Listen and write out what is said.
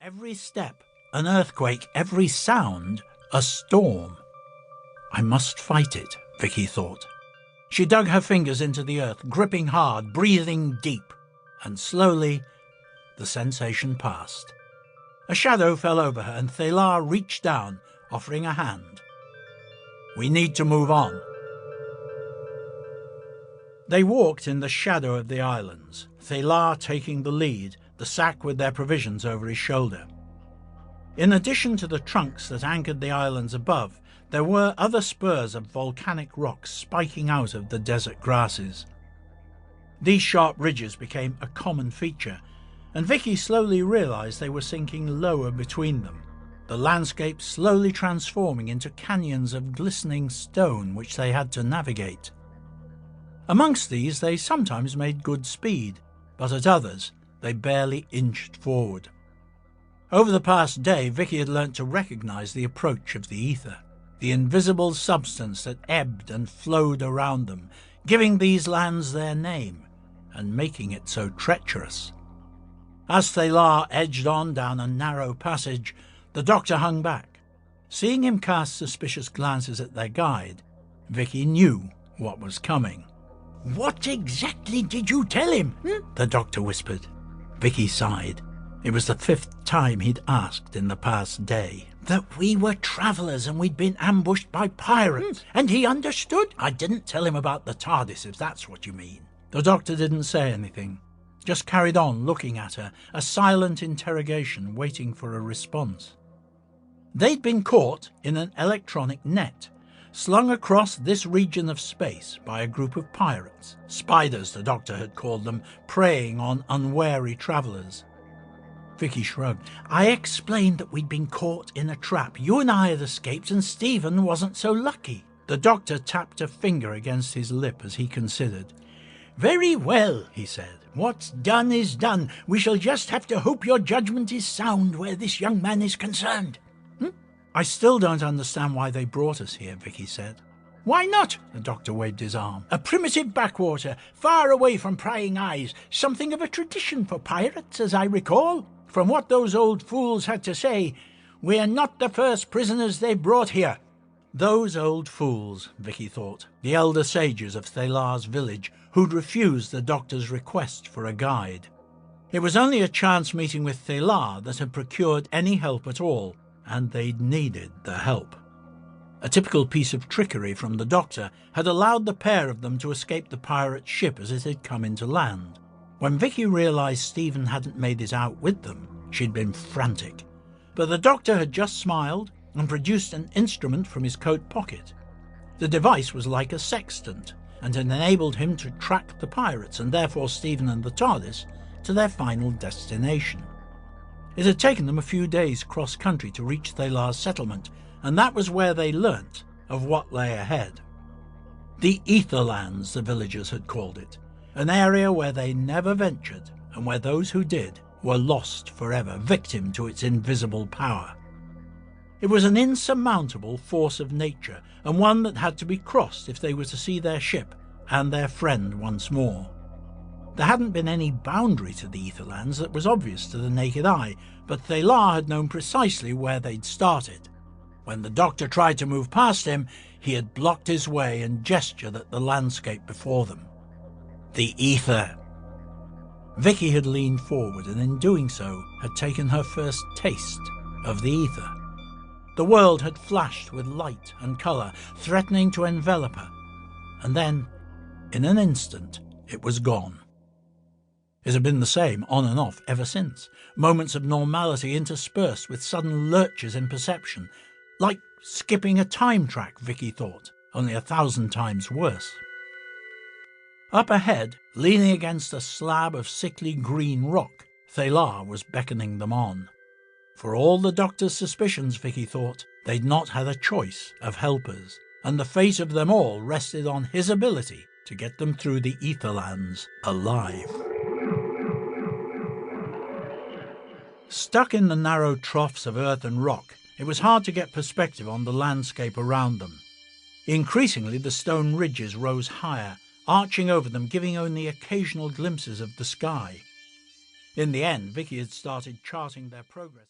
Every step, an earthquake, every sound, a storm. I must fight it, Vicki thought. She dug her fingers into the earth, gripping hard, breathing deep, and slowly the sensation passed. A shadow fell over her, and Thelar reached down, offering a hand. We need to move on. They walked in the shadow of the islands, Thelar taking the lead, the sack with their provisions over his shoulder. In addition to the trunks that anchored the islands above, there were other spurs of volcanic rocks spiking out of the desert grasses. These sharp ridges became a common feature, and Vicki slowly realized they were sinking lower between them, the landscape slowly transforming into canyons of glistening stone which they had to navigate. Amongst these they sometimes made good speed, but at others they barely inched forward. Over the past day, Vicki had learnt to recognize the approach of the ether, the invisible substance that ebbed and flowed around them, giving these lands their name and making it so treacherous. As Thelar edged on down a narrow passage, the doctor hung back. Seeing him cast suspicious glances at their guide, Vicki knew what was coming. "What exactly did you tell him?" the doctor whispered. Vicki sighed. It was the 5th time he'd asked in the past day. "That we were travellers and we'd been ambushed by pirates, and he understood. I didn't tell him about the TARDIS, if that's what you mean." The doctor didn't say anything, just carried on looking at her, a silent interrogation waiting for a response. They'd been caught in an electronic net, slung across this region of space by a group of pirates, spiders the doctor had called them, preying on unwary travellers. Vicki shrugged. "I explained that we'd been caught in a trap. You and I had escaped, and Stephen wasn't so lucky." The doctor tapped a finger against his lip as he considered. "Very well," he said. "What's done is done. We shall just have to hope your judgment is sound where this young man is concerned." "I still don't understand why they brought us here," Vicki said. "Why not?" The doctor waved his arm. "A primitive backwater, far away from prying eyes. Something of a tradition for pirates, as I recall. From what those old fools had to say, we're not the first prisoners they've brought here." Those old fools, Vicki thought, the elder sages of Thelar's village, who'd refused the doctor's request for a guide. It was only a chance meeting with Thelar that had procured any help at all, and they'd needed the help. A typical piece of trickery from the doctor had allowed the pair of them to escape the pirate ship as it had come into land. When Vicki realized Stephen hadn't made it out with them, she'd been frantic. But the doctor had just smiled and produced an instrument from his coat pocket. The device was like a sextant, and had enabled him to track the pirates, and therefore Stephen and the TARDIS, to their final destination. It had taken them a few days cross-country to reach Thelar's settlement, and that was where they learnt of what lay ahead. The Etherlands, the villagers had called it, an area where they never ventured, and where those who did were lost forever, victim to its invisible power. It was an insurmountable force of nature, and one that had to be crossed if they were to see their ship and their friend once more. There hadn't been any boundary to the Etherlands that was obvious to the naked eye, but Thelar had known precisely where they'd started. When the doctor tried to move past him, he had blocked his way and gestured at the landscape before them. The ether. Vicki had leaned forward, and in doing so had taken her first taste of the ether. The world had flashed with light and colour, threatening to envelop her, and then, in an instant, it was gone. It had been the same on and off ever since, moments of normality interspersed with sudden lurches in perception, like skipping a time track, Vicki thought, only 1,000 times worse. Up ahead, leaning against a slab of sickly green rock, Thelar was beckoning them on. For all the doctor's suspicions, Vicki thought, they'd not had a choice of helpers, and the fate of them all rested on his ability to get them through the Etherlands alive. Stuck in the narrow troughs of earth and rock, it was hard to get perspective on the landscape around them. Increasingly, the stone ridges rose higher, arching over them, giving only occasional glimpses of the sky. In the end, Vicki had started charting their progress.